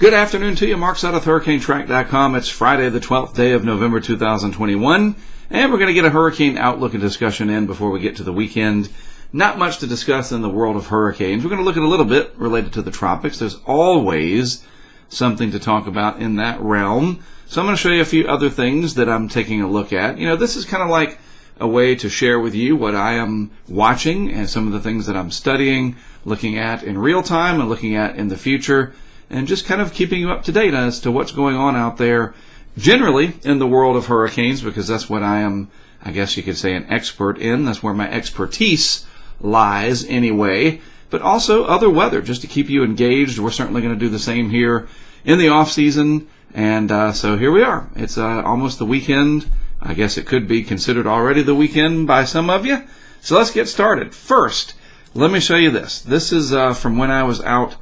Good afternoon to you. Mark's out of HurricaneTrack.com. It's Friday, the 12th day of November 2021, and we're going to get a hurricane outlook and discussion in before we get to the weekend. Not much to discuss in the world of hurricanes. We're going to look at a little bit related to the tropics. There's always something to talk about in that realm. So I'm going to show you a few other things that I'm taking a look at. You know, this is kind of like a way to share with you what I am watching and some of the things that I'm studying, looking at in real time and looking at in the future, and just kind of keeping you up to date as to what's going on out there generally in the world of hurricanes, because that's what I am, I guess you could say, an expert in. That's where my expertise lies anyway. But also other weather, just to keep you engaged. We're certainly going to do the same here in the off season. And so here we are. It's almost the weekend. I guess it could be considered already the weekend by some of you. So let's get started. First, let me show you this. This is from when I was out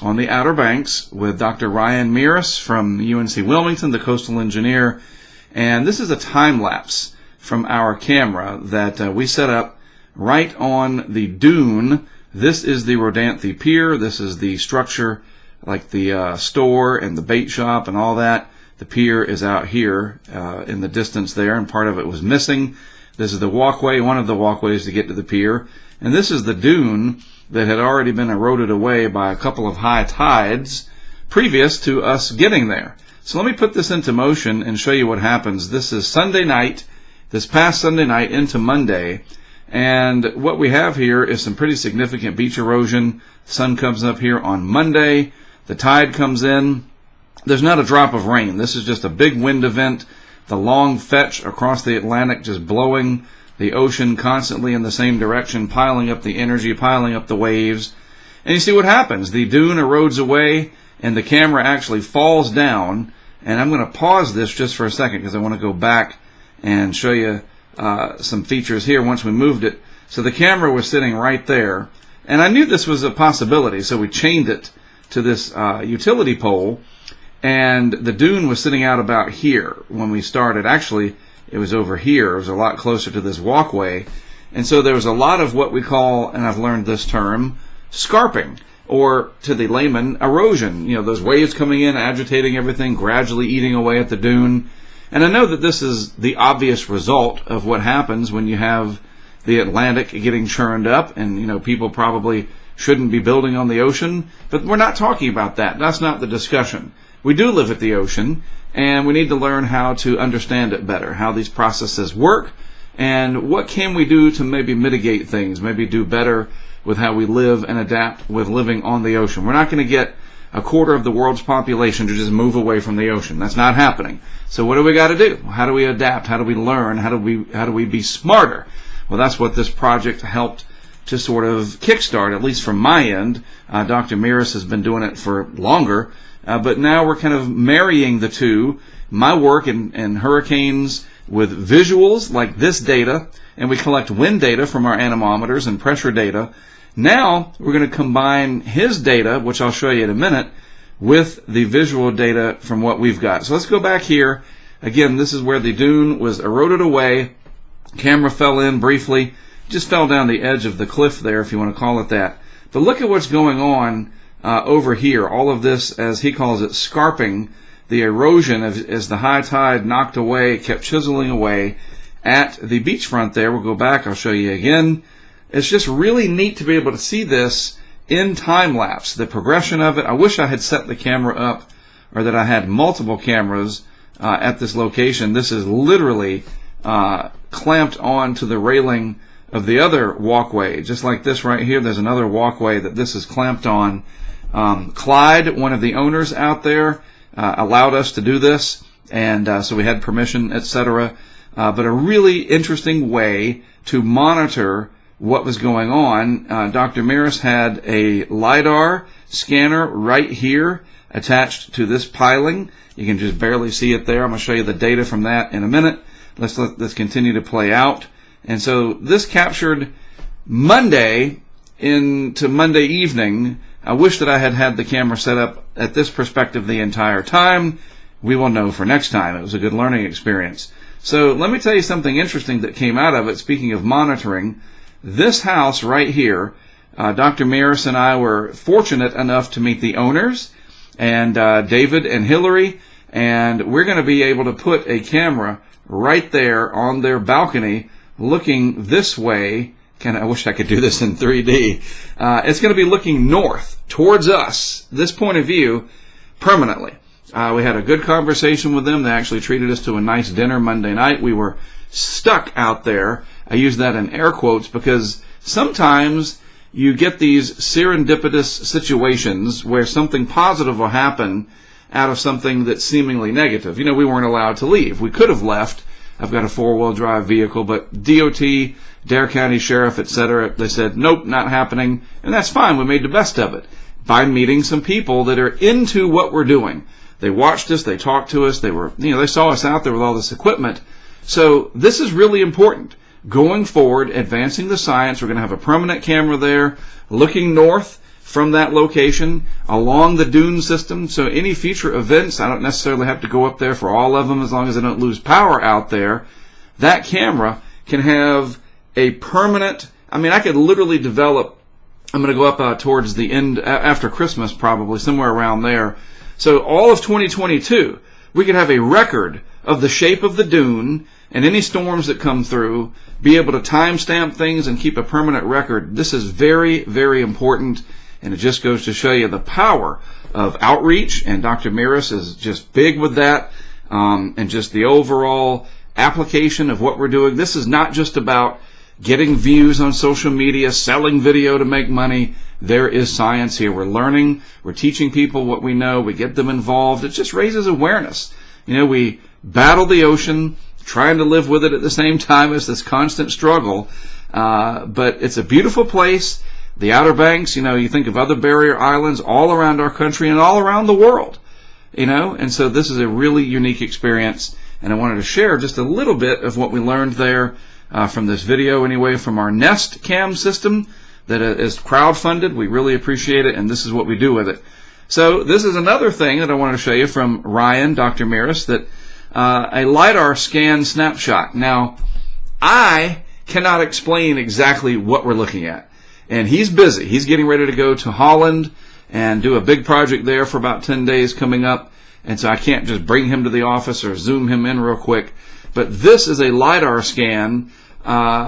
on the Outer Banks with Dr. Ryan Meares from UNC Wilmington, the coastal engineer. And this is a time lapse from our camera that we set up right on the dune. This is the Rodanthe Pier. This is the structure, like the store and the bait shop and all that. The pier is out here in the distance there, and part of it was missing. This is the walkway, one of the walkways to get to the pier. And this is the dune that had already been eroded away by a couple of high tides previous to us getting there. So let me put this into motion and show you what happens. This is Sunday night, this past Sunday night into Monday. And what we have here is some pretty significant beach erosion. The sun comes up here on Monday. The tide comes in. There's not a drop of rain. This is just a big wind event. The long fetch across the Atlantic just blowing the ocean constantly in the same direction, piling up the energy, piling up the waves. And you see what happens. The dune erodes away, and the camera actually falls down. And I'm going to pause this just for a second because I want to go back and show you some features here once we moved it. So the camera was sitting right there. And I knew this was a possibility, so we chained it to this utility pole. And the dune was sitting out about here when we started. Actually, it was over here. It was a lot closer to this walkway. And so there was a lot of what we call, and I've learned this term, scarping, or to the layman, erosion. You know, those waves coming in, agitating everything, gradually eating away at the dune. And I know that this is the obvious result of what happens when you have the Atlantic getting churned up, and, you know, people probably shouldn't be building on the ocean. But we're not talking about that. That's not the discussion. We do live at the ocean, and we need to learn how to understand it better, how these processes work, and what can we do to maybe mitigate things, maybe do better with how we live and adapt with living on the ocean. We're not going to get a quarter of the world's population to just move away from the ocean. That's not happening. So what do we got to do? How do we adapt? How do we learn? How do we be smarter? Well, that's what this project helped to sort of kickstart, at least from my end. Dr. Meares has been doing it for longer. But now we're kind of marrying the two, my work in hurricanes with visuals like this data, and we collect wind data from our anemometers and pressure data. Now we're going to combine his data, which I'll show you in a minute, with the visual data from what we've got. So let's go back here. Again, this is where the dune was eroded away. Camera fell in briefly, just fell down the edge of the cliff there, if you want to call it that. But look at what's going on over here. All of this, as he calls it, scarping, the erosion as the high tide knocked away, kept chiseling away at the beachfront there. We'll go back, I'll show you again. It's just really neat to be able to see this in time lapse, the progression of it. I wish I had set the camera up, or that I had multiple cameras at this location. This is literally clamped on to the railing of the other walkway, just like this right here. There's another walkway that this is clamped on. Clyde, one of the owners out there, allowed us to do this, and so we had permission, etc. But a really interesting way to monitor what was going on. Dr. Meares had a LiDAR scanner right here attached to this piling. You can just barely see it there. I'm going to show you the data from that in a minute. Let's let this continue to play out. And so this captured Monday into Monday evening. I wish that I had had the camera set up at this perspective the entire time. We will know for next time. It was a good learning experience. So let me tell you something interesting that came out of it. Speaking of monitoring, this house right here, Dr. Meares and I were fortunate enough to meet the owners, and David and Hillary, and we're going to be able to put a camera right there on their balcony looking this way. I wish I could do this in 3D. It's going to be looking north towards us, this point of view, permanently. We had a good conversation with them. They actually treated us to a nice dinner Monday night. We were stuck out there. I use that in air quotes because sometimes you get these serendipitous situations where something positive will happen out of something that's seemingly negative. We weren't allowed to leave. We could have left. I've got a 4-wheel drive vehicle, but DOT, Dare County Sheriff, etc., they said, nope, not happening. And that's fine. We made the best of it by meeting some people that are into what we're doing. They watched us. They talked to us. They saw us out there with all this equipment. So this is really important. Going forward, advancing the science, we're going to have a permanent camera there looking north from that location along the dune system. So any future events, I don't necessarily have to go up there for all of them as long as I don't lose power out there. That camera can have a permanent, I could literally develop, I'm going to go up towards the end, after Christmas probably, somewhere around there. So all of 2022, we could have a record of the shape of the dune and any storms that come through, be able to timestamp things and keep a permanent record. This is very, very important, and it just goes to show you the power of outreach, and Dr. Miras is just big with that, and just the overall application of what we're doing. This is not just about getting views on social media, selling video to make money. There is science here. We're learning, we're teaching people what we know, we get them involved. It just raises awareness. We battle the ocean, trying to live with it at the same time as this constant struggle. But it's a beautiful place. The Outer Banks, you think of other barrier islands all around our country and all around the world, and so this is a really unique experience. And I wanted to share just a little bit of what we learned there from this video anyway, from our Nest Cam system that is crowdfunded. We really appreciate it, and this is what we do with it. So this is another thing that I wanted to show you from Ryan, Dr. Miras, that a LiDAR scan snapshot. Now, I cannot explain exactly what we're looking at, and he's busy. He's getting ready to go to Holland and do a big project there for about 10 days coming up, and so I can't just bring him to the office or zoom him in real quick. But this is a LiDAR scan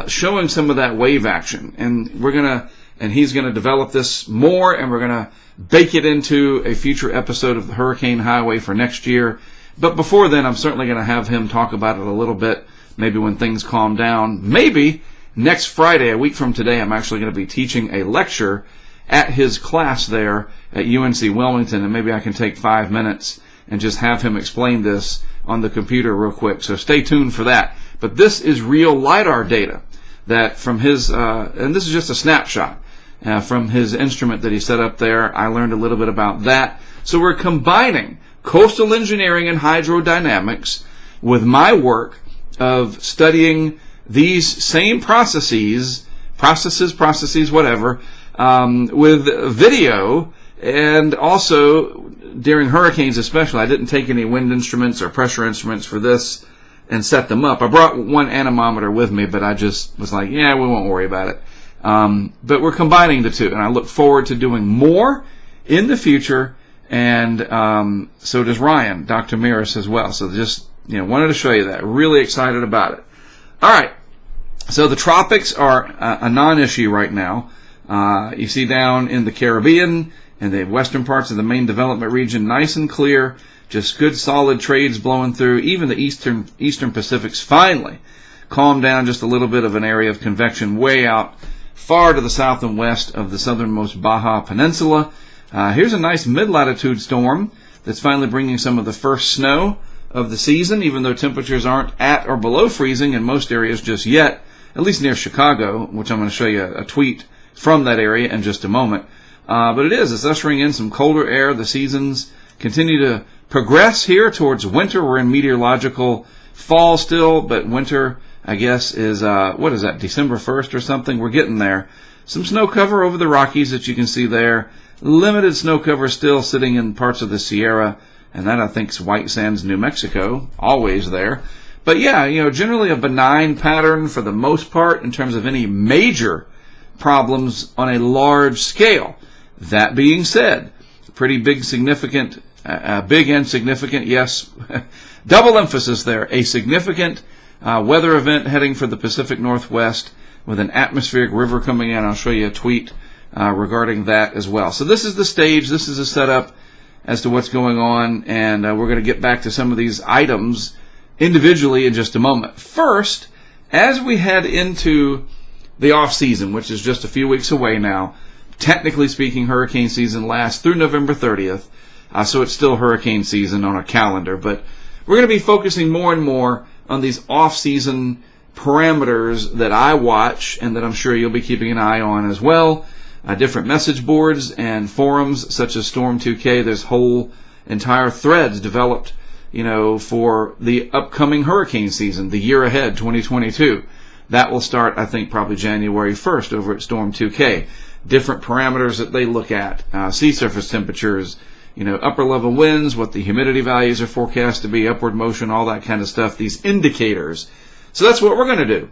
showing some of that wave action, and he's gonna develop this more, and we're gonna bake it into a future episode of the Hurricane Highway for next year. But before then, I'm certainly going to have him talk about it a little bit, maybe when things calm down. Maybe next Friday, a week from today, I'm actually going to be teaching a lecture at his class there at UNC Wilmington, and maybe I can take 5 minutes and just have him explain this on the computer real quick. So stay tuned for that. But this is real LiDAR data that from his, and this is just a snapshot from his instrument that he set up there. I learned a little bit about that. So we're combining coastal engineering and hydrodynamics with my work of studying these same processes, whatever, with video, and also during hurricanes especially. I didn't take any wind instruments or pressure instruments for this and set them up. I brought one anemometer with me, but I just was like, yeah, we won't worry about it. But we're combining the two, and I look forward to doing more in the future. And so does Ryan, Dr. Miras, as well. So just, wanted to show you that. Really excited about it. All right. So the tropics are a non-issue right now. You see down in the Caribbean and the western parts of the main development region, nice and clear, just good solid trades blowing through. Even the eastern Pacific's finally calmed down, just a little bit of an area of convection way out far to the south and west of the southernmost Baja Peninsula. Here's a nice mid-latitude storm that's finally bringing some of the first snow of the season, even though temperatures aren't at or below freezing in most areas just yet, at least near Chicago, which I'm going to show you a tweet from that area in just a moment. But it's ushering in some colder air. The seasons continue to progress here towards winter. We're in meteorological fall still, but winter, I guess, is, December 1st or something? We're getting there. Some snow cover over the Rockies that you can see there. Limited snow cover still sitting in parts of the Sierra, and that I think is White Sands, New Mexico, always there. But yeah, generally a benign pattern for the most part in terms of any major problems on a large scale. That being said, pretty big significant big and significant, yes, double emphasis there, a significant weather event heading for the Pacific Northwest with an atmospheric river coming in. I'll show you a tweet regarding that as well. So this is the stage, this is a setup as to what's going on, and we're going to get back to some of these items individually in just a moment. First, as we head into the off season, which is just a few weeks away now, technically speaking, hurricane season lasts through November 30th, so it's still hurricane season on a calendar, but we're going to be focusing more and more on these off-season parameters that I watch and that I'm sure you'll be keeping an eye on as well. Different message boards and forums such as Storm 2K. There's whole entire threads developed, for the upcoming hurricane season, the year ahead, 2022. That will start, I think, probably January 1st over at Storm 2K. Different parameters that they look at, sea surface temperatures, upper level winds, what the humidity values are forecast to be, upward motion, all that kind of stuff, these indicators. So that's what we're going to do,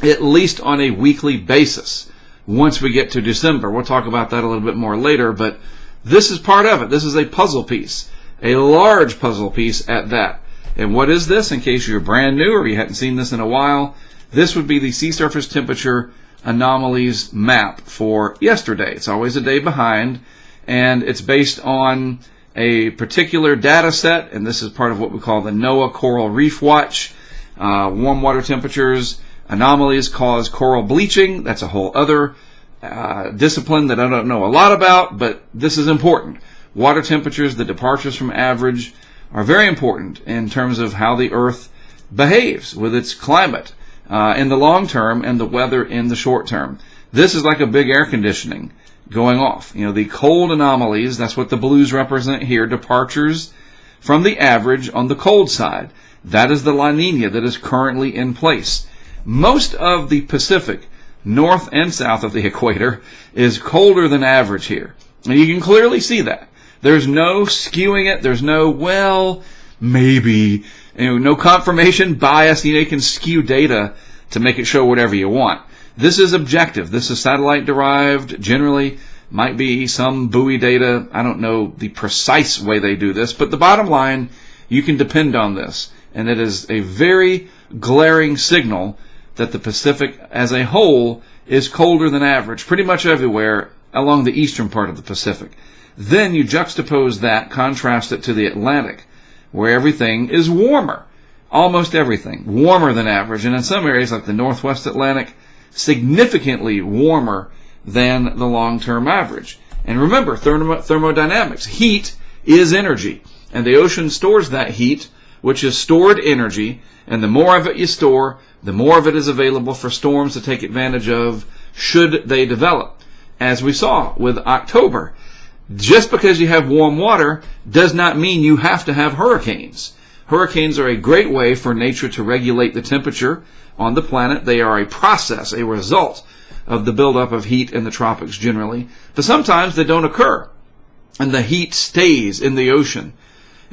at least on a weekly basis. Once we get to December, we'll talk about that a little bit more later, but this is part of it. This is a puzzle piece, a large puzzle piece at that. And what is this? In case you're brand new or you hadn't seen this in a while, this would be the sea surface temperature anomalies map for yesterday. It's always a day behind, and it's based on a particular data set, and this is part of what we call the NOAA Coral Reef Watch. Warm water temperatures, anomalies cause coral bleaching. That's a whole other discipline that I don't know a lot about, but this is important. Water temperatures, the departures from average, are very important in terms of how the Earth behaves with its climate in the long term and the weather in the short term. This is like a big air conditioning going off. The cold anomalies, that's what the blues represent here, departures from the average on the cold side. That is the La Nina that is currently in place. Most of the Pacific, north and south of the equator, is colder than average here. And you can clearly see that. There's no skewing it. There's no, well, maybe, no confirmation bias. You can skew data to make it show whatever you want. This is objective. This is satellite derived. Generally, might be some buoy data. I don't know the precise way they do this, but the bottom line, you can depend on this. And it is a very glaring signal that the Pacific as a whole is colder than average pretty much everywhere along the eastern part of the Pacific. Then you juxtapose that, contrast it to the Atlantic, where everything is warmer. Almost everything. Warmer than average. And in some areas like the Northwest Atlantic, significantly warmer than the long-term average. And remember, thermodynamics. Heat is energy. And the ocean stores that heat, which is stored energy, and the more of it you store, the more of it is available for storms to take advantage of should they develop. As we saw with October, just because you have warm water does not mean you have to have hurricanes. Hurricanes are a great way for nature to regulate the temperature on the planet. They are a process, a result of the buildup of heat in the tropics generally. But sometimes they don't occur, and the heat stays in the ocean.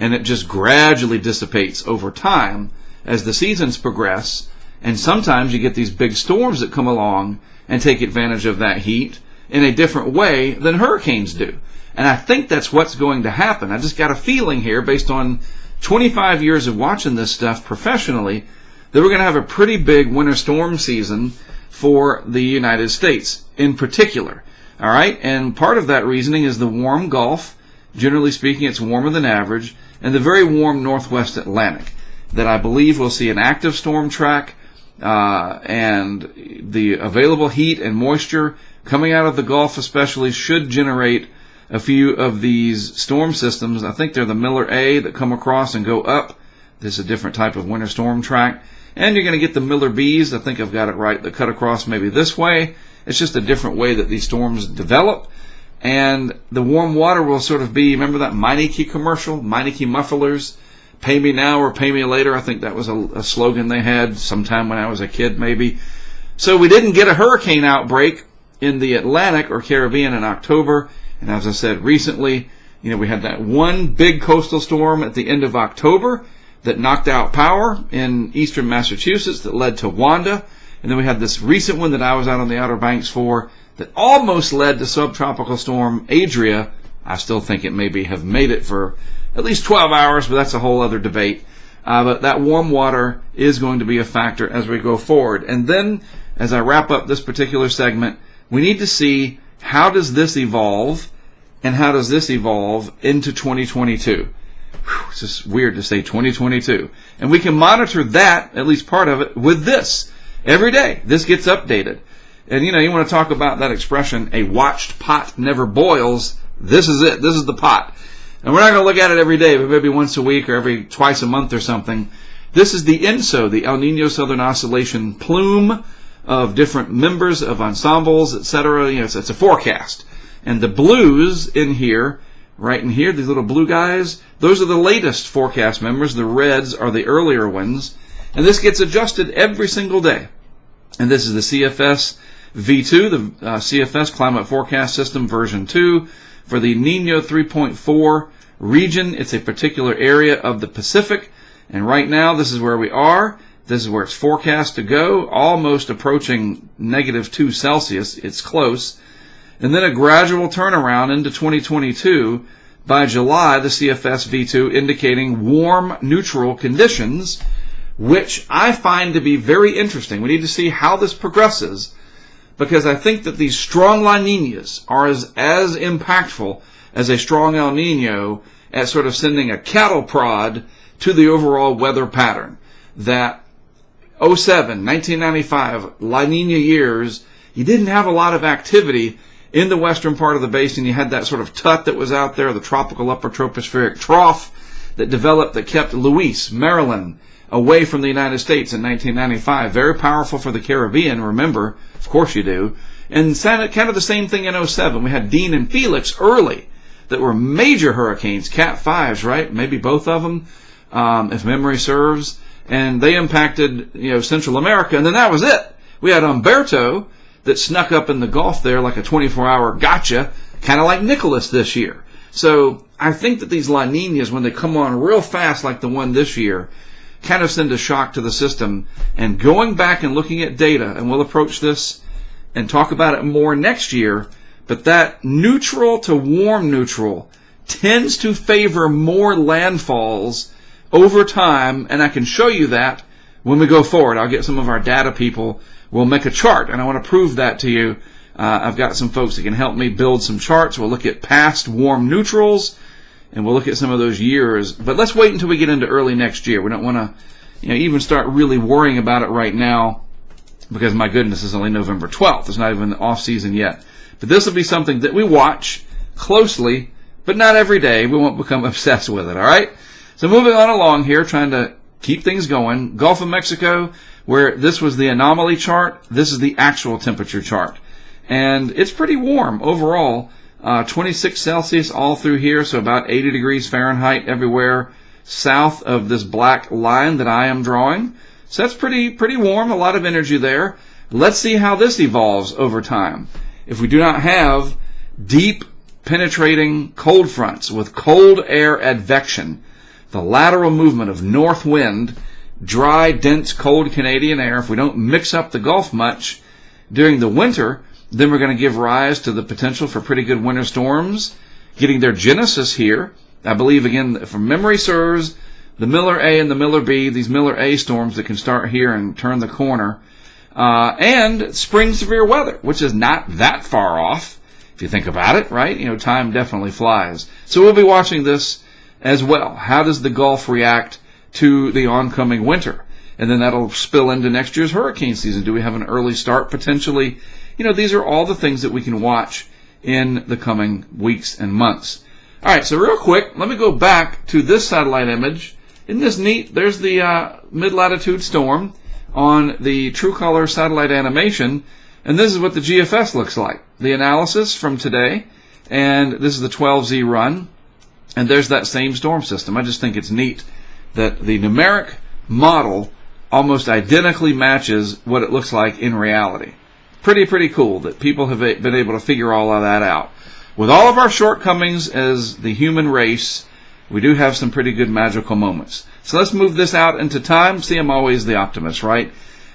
And it just gradually dissipates over time as the seasons progress. And sometimes you get these big storms that come along and take advantage of that heat in a different way than hurricanes do. And I think that's what's going to happen. I just got a feeling here, based on 25 years of watching this stuff professionally, that we're going to have a pretty big winter storm season for the United States in particular. All right? And part of that reasoning is the warm Gulf. Generally speaking, it's warmer than average. And the very warm Northwest Atlantic, that I believe will see an active storm track, and the available heat and moisture coming out of the Gulf especially should generate a few of these storm systems. I think they're the Miller A that come across and go up. This is a different type of winter storm track. And you're going to get the Miller Bs, I think I've got it right, that cut across maybe this way. It's just a different way that these storms develop. And the warm water will sort of be, remember that Meineke commercial, Meineke mufflers, pay me now or pay me later? I think that was a slogan they had sometime when I was a kid maybe. So we didn't get a hurricane outbreak in the Atlantic or Caribbean in October. And as I said recently, we had that one big coastal storm at the end of October that knocked out power in eastern Massachusetts that led to Wanda. And then we had this recent one that I was out on the Outer Banks for that almost led to subtropical storm Adria. I still think it maybe have made it for at least 12 hours, but that's a whole other debate. But that warm water is going to be a factor as we go forward. And then, as I wrap up this particular segment, we need to see how does this evolve, and how does this evolve into 2022. It's just weird to say 2022. And we can monitor that, at least part of it, with this. Every day, this gets updated. And, you want to talk about that expression, a watched pot never boils. This is it. This is the pot. And we're not going to look at it every day, but maybe once a week or twice a month or something. This is the ENSO, the El Nino Southern Oscillation plume of different members of ensembles, etc. It's a forecast. And the blues in here, right in here, these little blue guys, those are the latest forecast members. The reds are the earlier ones. And this gets adjusted every single day. And this is the CFS V2, the CFS Climate Forecast System version 2. For the Nino 3.4 region, it's a particular area of the Pacific. And right now, this is where we are. This is where it's forecast to go, almost approaching -2 Celsius. It's close. And then a gradual turnaround into 2022. By July, the CFS V2 indicating warm neutral conditions, which I find to be very interesting. We need to see how this progresses, because I think that these strong La Niñas are as impactful as a strong El Nino at sort of sending a cattle prod to the overall weather pattern. That 07, 1995, La Nina years, you didn't have a lot of activity in the western part of the basin. You had that sort of tut that was out there, the tropical upper tropospheric trough that developed that kept Luis, Maryland, away from the United States in 1995. Very powerful for the Caribbean, remember. Of course you do. And kind of the same thing in 07. We had Dean and Felix early that were major hurricanes, Cat 5s, right? Maybe both of them, if memory serves. And they impacted, Central America. And then that was it. We had Umberto that snuck up in the Gulf there like a 24-hour gotcha, kind of like Nicholas this year. So I think that these La Niñas, when they come on real fast like the one this year, kind of send a shock to the system. And going back and looking at data, and we'll approach this and talk about it more next year, but that neutral to warm neutral tends to favor more landfalls over time, and I can show you that when we go forward. I'll get some of our data people. We'll make a chart, and I want to prove that to you. I've got some folks that can help me build some charts. We'll look at past warm neutrals, and we'll look at some of those years. But let's wait until we get into early next year. We don't want to even start really worrying about it right now, because, my goodness, it's only November 12th. It's not even the off season yet. But this will be something that we watch closely, but not every day. We won't become obsessed with it, all right? So moving on along here, trying to keep things going. Gulf of Mexico, where this was the anomaly chart, this is the actual temperature chart. And it's pretty warm overall. 26 Celsius all through here, so about 80 degrees Fahrenheit everywhere south of this black line that I am drawing. So that's pretty warm, a lot of energy there. Let's see how this evolves over time. If we do not have deep penetrating cold fronts with cold air advection, the lateral movement of north wind, dry, dense, cold Canadian air, if we don't mix up the Gulf much during the winter, then we're going to give rise to the potential for pretty good winter storms, getting their genesis here. I believe, again, if memory serves, the Miller A and the Miller B, these Miller A storms that can start here and turn the corner, and spring severe weather, which is not that far off, if you think about it, right? Time definitely flies. So we'll be watching this as well. How does the Gulf react to the oncoming winter? And then that'll spill into next year's hurricane season. Do we have an early start potentially? These are all the things that we can watch in the coming weeks and months. All right, so real quick, let me go back to this satellite image. Isn't this neat? There's the mid-latitude storm on the True Color satellite animation, and this is what the GFS looks like. The analysis from today, and this is the 12Z run, and there's that same storm system. I just think it's neat that the numeric model almost identically matches what it looks like in reality. Pretty cool that people have been able to figure all of that out. With all of our shortcomings as the human race, we do have some pretty good magical moments. So let's move this out into time. See, I'm always the optimist, right?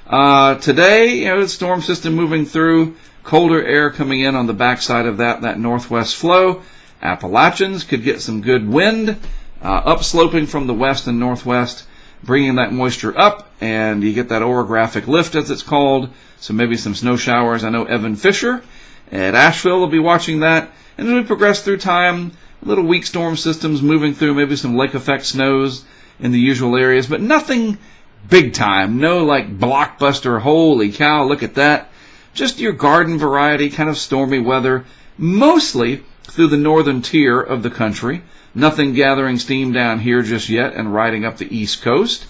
Today, the storm system moving through, colder air coming in on the backside of that northwest flow. Appalachians could get some good wind, upsloping from the west and northwest, bringing that moisture up, and you get that orographic lift, as it's called, so maybe some snow showers. I know Evan Fisher at Asheville will be watching that. And as we progress through time, little weak storm systems moving through, maybe some lake effect snows in the usual areas, but nothing big time. No like blockbuster, holy cow, look at that. Just your garden variety, kind of stormy weather, mostly through the northern tier of the country. Nothing gathering steam down here just yet and riding up the east coast.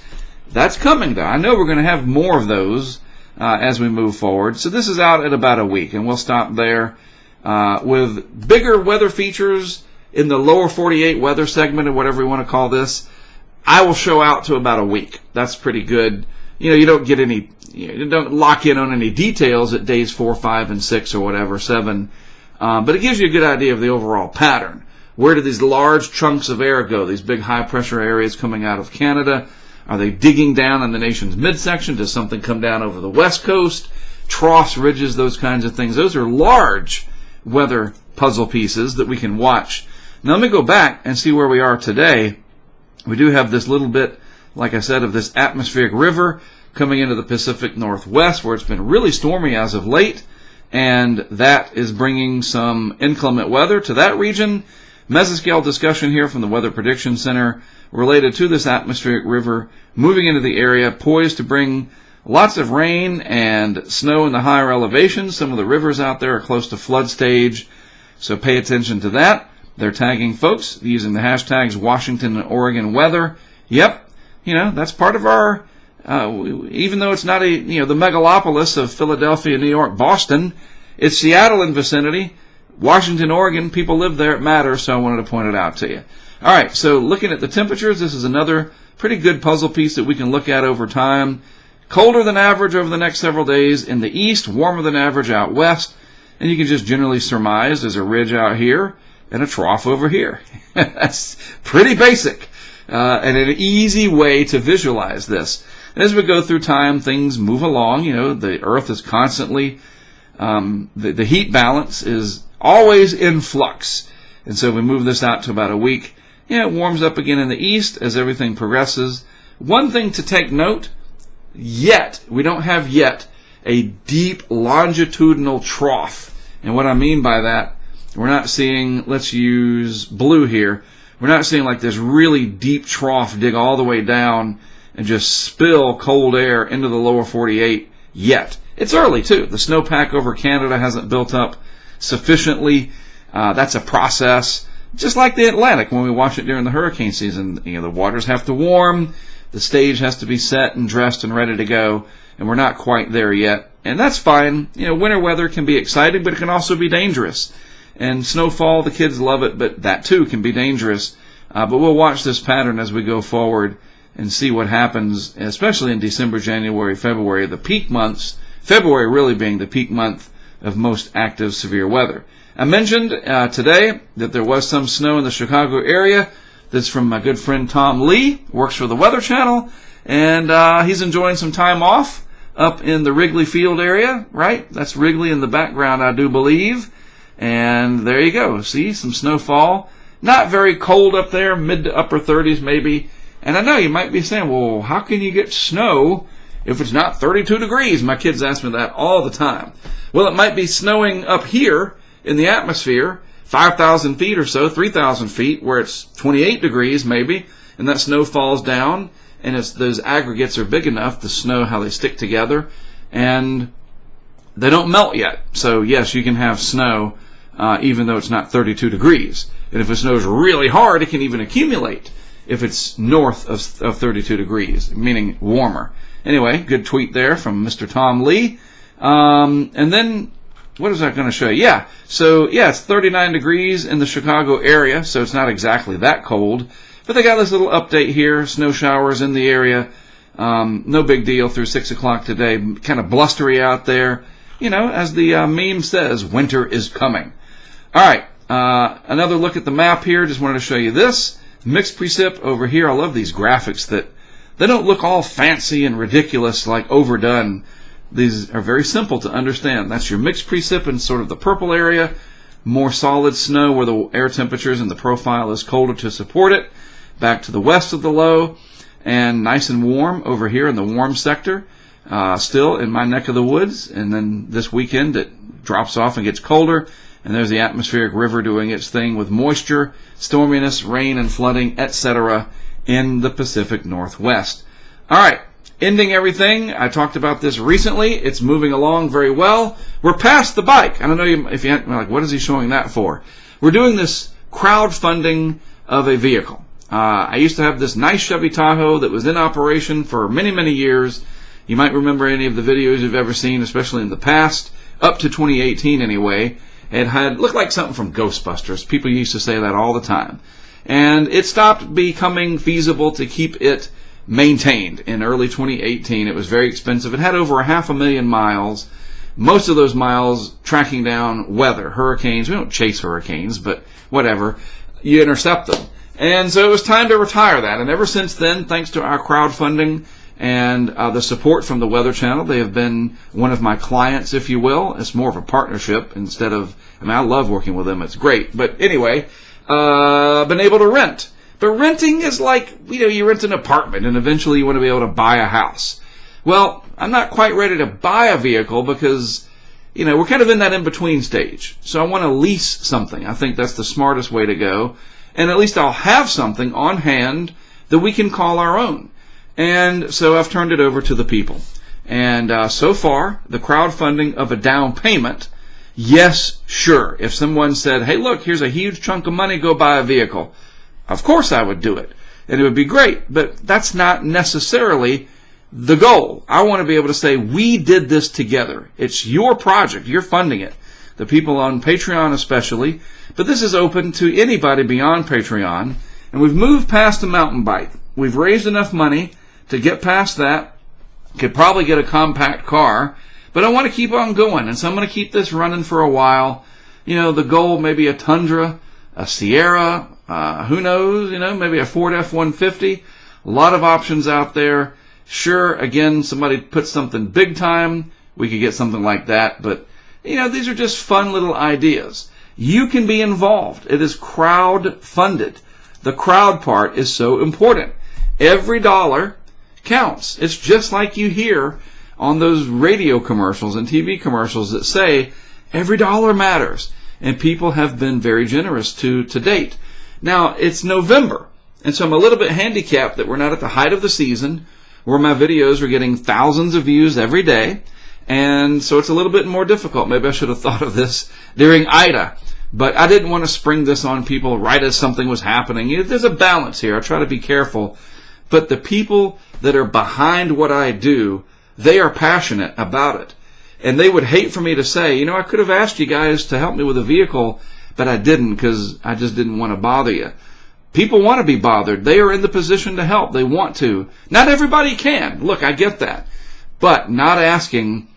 That's coming, though. I know we're going to have more of those as we move forward. So this is out at about a week, and we'll stop there with bigger weather features in the lower 48 weather segment, or whatever we want to call this. I will show out to about a week. That's pretty good. You don't get any, you don't lock in on any details at days 4, 5, and 6 or whatever, 7. But it gives you a good idea of the overall pattern. Where do these large chunks of air go? These big high-pressure areas coming out of Canada, are they digging down in the nation's midsection? Does something come down over the west coast? Troughs, ridges, those kinds of things. Those are large weather puzzle pieces that we can watch. Now let me go back and see where we are today. We do have this little bit, like I said, of this atmospheric river coming into the Pacific Northwest, where it's been really stormy as of late, and that is bringing some inclement weather to that region. Mesoscale discussion here from the Weather Prediction Center related to this atmospheric river moving into the area, poised to bring lots of rain and snow in the higher elevations. Some of the rivers out there are close to flood stage, so pay attention to that. They're tagging folks using the hashtags Washington and Oregon weather. Yep, that's part of our, even though it's not the megalopolis of Philadelphia, New York, Boston, it's Seattle and vicinity. Washington, Oregon, people live there, it matters, so I wanted to point it out to you. All right, so looking at the temperatures, this is another pretty good puzzle piece that we can look at over time. Colder than average over the next several days in the east, warmer than average out west, and you can just generally surmise there's a ridge out here and a trough over here. That's pretty basic, and an easy way to visualize this. As we go through time, things move along. The Earth is constantly, the heat balance is always in flux. And so we move this out to about a week. It warms up again in the east as everything progresses. One thing to take note, we don't have yet a deep longitudinal trough. And what I mean by that, we're not seeing, let's use blue here, we're not seeing like this really deep trough dig all the way down and just spill cold air into the lower 48 yet. It's early too. The snowpack over Canada hasn't built up sufficiently. That's a process. Just like the Atlantic when we watch it during the hurricane season. The waters have to warm, the stage has to be set and dressed and ready to go, and we're not quite there yet. And that's fine. Winter weather can be exciting, but it can also be dangerous. And snowfall, the kids love it, but that too can be dangerous. But we'll watch this pattern as we go forward and see what happens, especially in December, January, February, the peak months, February really being the peak month of most active severe weather. I mentioned today that there was some snow in the Chicago area. This is from my good friend Tom Lee, works for the Weather Channel, and he's enjoying some time off up in the Wrigley Field area, right? That's Wrigley in the background, I do believe. And there you go. See, some snowfall. Not very cold up there, mid to upper 30s maybe. And I know you might be saying, well, how can you get snow if it's not 32 degrees? My kids ask me that all the time. Well, it might be snowing up here in the atmosphere, 5,000 feet or so, 3,000 feet, where it's 28 degrees maybe, and that snow falls down, and those aggregates are big enough, the snow, how they stick together, and they don't melt yet. So yes, you can have snow even though it's not 32 degrees. And if it snows really hard, it can even accumulate if it's north of 32 degrees, meaning warmer. Anyway, good tweet there from Mr. Tom Lee. And then, what is that going to show you? It's 39 degrees in the Chicago area, so it's not exactly that cold. But they got this little update here, snow showers in the area. No big deal through 6 o'clock today. Kind of blustery out there. As the meme says, winter is coming. All right, another look at the map here. Just wanted to show you this. Mixed precip over here. I love these graphics that they don't look all fancy and ridiculous, like overdone. These are very simple to understand. That's your mixed precip in sort of the purple area. more solid snow where the air temperatures and the profile is colder to support it. Back to the west of the low, and nice and warm over here in the warm sector, still in my neck of the woods. And then this weekend it drops off and gets colder, and there's the atmospheric river doing its thing with moisture, storminess, rain, and flooding, etc. in the Pacific Northwest. All right, ending everything. I talked about this recently. It's moving along very well. We're past the bike. I don't know if you had, like, what is he showing that for? We're doing this crowdfunding of a vehicle. I used to have this nice Chevy Tahoe that was in operation for many, many years. You might remember any of the videos you've ever seen, especially in the past, up to 2018 anyway. It looked like something from Ghostbusters. People used to say that all the time. And it stopped becoming feasible to keep it maintained in early 2018. It was very expensive. It had over 500,000 miles. Most of those miles tracking down weather, hurricanes. We don't chase hurricanes, but whatever. You intercept them. And so it was time to retire that. And ever since then, thanks to our crowdfunding and the support from the Weather Channel, they have been one of my clients, if you will. It's more of a partnership instead of, I love working with them. It's great. But anyway, been able to rent. But renting is like, you rent an apartment and eventually you want to be able to buy a house. Well, I'm not quite ready to buy a vehicle because, we're kind of in that in-between stage. So I want to lease something. I think that's the smartest way to go. And at least I'll have something on hand that we can call our own. And so I've turned it over to the people. And so far, the crowdfunding of a down payment, yes, sure. If someone said, hey, look, here's a huge chunk of money, go buy a vehicle. Of course I would do it. And it would be great. But that's not necessarily the goal. I want to be able to say, we did this together. It's your project. You're funding it. The people on Patreon especially. But this is open to anybody beyond Patreon. And we've moved past a mountain bike. We've raised enough money to get past that. Could probably get a compact car. But I want to keep on going. And so I'm going to keep this running for a while. The goal may be a Tundra, a Sierra, who knows, maybe a Ford F-150. A lot of options out there. Sure, again, somebody put something big time. We could get something like that. But, these are just fun little ideas. You can be involved. It is crowd-funded. The crowd part is so important. Every dollar counts. It's just like you hear on those radio commercials and TV commercials that say, every dollar matters. And people have been very generous to date. Now, it's November. And so I'm a little bit handicapped that we're not at the height of the season where my videos are getting thousands of views every day. And so it's a little bit more difficult. Maybe I should have thought of this during Ida. But I didn't want to spring this on people right as something was happening. There's a balance here. I try to be careful. But the people that are behind what I do, they are passionate about it. And they would hate for me to say, I could have asked you guys to help me with a vehicle, but I didn't because I just didn't want to bother you. People want to be bothered. They are in the position to help. They want to. Not everybody can. Look, I get that. But not asking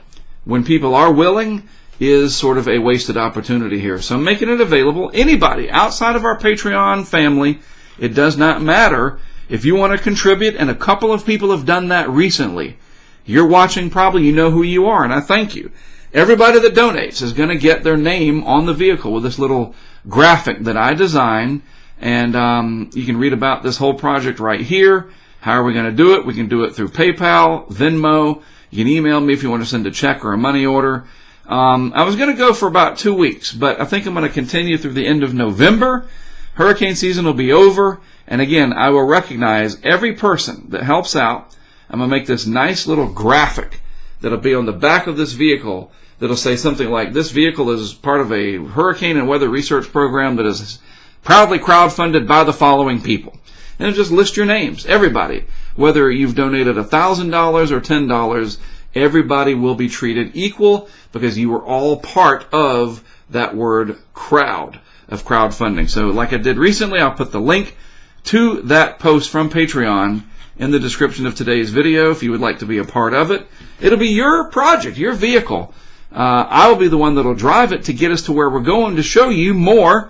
when people are willing is sort of a wasted opportunity here. So I'm making it available. Anybody outside of our Patreon family, it does not matter. If you want to contribute, and a couple of people have done that recently, you're watching probably, you know who you are, and I thank you. Everybody that donates is going to get their name on the vehicle with this little graphic that I design. And you can read about this whole project right here. How are we going to do it? We can do it through PayPal, Venmo. You can email me if you want to send a check or a money order. I was going to go for about 2 weeks, but I think I'm going to continue through the end of November. Hurricane season will be over. And again, I will recognize every person that helps out. I'm going to make this nice little graphic that'll be on the back of this vehicle that'll say something like, this vehicle is part of a hurricane and weather research program that is proudly crowdfunded by the following people. And just list your names, everybody. Whether you've donated $1,000 or $10, everybody will be treated equal because you were all part of that word crowd, of crowdfunding. So like I did recently, I'll put the link to that post from Patreon in the description of today's video if you would like to be a part of it. It'll be your project, your vehicle. I will be the one that'll drive it to get us to where we're going to show you more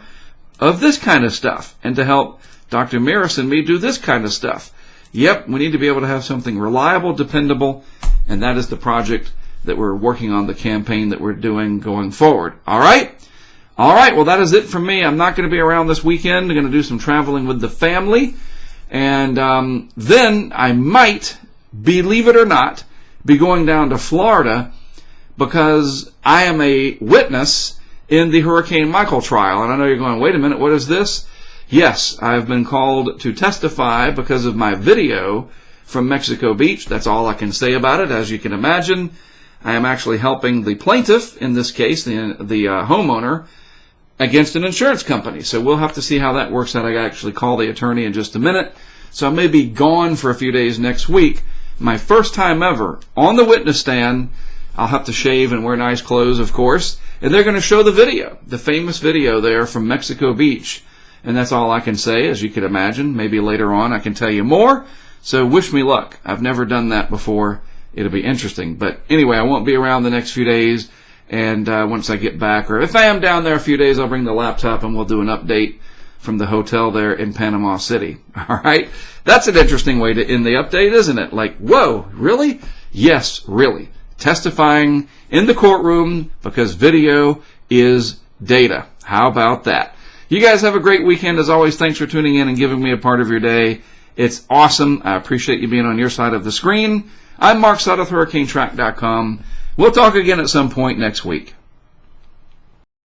of this kind of stuff and to help Dr. Maris and me do this kind of stuff. Yep, we need to be able to have something reliable, dependable, and that is the project that we're working on, the campaign that we're doing going forward. All right? All right, well, that is it from me. I'm not going to be around this weekend. I'm going to do some traveling with the family. And then I might, believe it or not, be going down to Florida because I am a witness in the Hurricane Michael trial. And I know you're going, wait a minute, what is this? Yes, I've been called to testify because of my video from Mexico Beach. That's all I can say about it. As you can imagine, I am actually helping the plaintiff, in this case, the homeowner, against an insurance company. So we'll have to see how that works out. I actually call the attorney in just a minute. So I may be gone for a few days next week. My first time ever on the witness stand. I'll have to shave and wear nice clothes, of course. And they're going to show the video, the famous video there from Mexico Beach. And that's all I can say, as you can imagine. Maybe later on I can tell you more. So wish me luck. I've never done that before. It'll be interesting. But anyway, I won't be around the next few days. And once I get back, or if I am down there a few days, I'll bring the laptop and we'll do an update from the hotel there in Panama City. All right? That's an interesting way to end the update, isn't it? Like, whoa, really? Yes, really. Testifying in the courtroom because video is data. How about that? You guys have a great weekend. As always, thanks for tuning in and giving me a part of your day. It's awesome. I appreciate you being on your side of the screen. I'm Mark Sudduth, HurricaneTrack.com. We'll talk again at some point next week.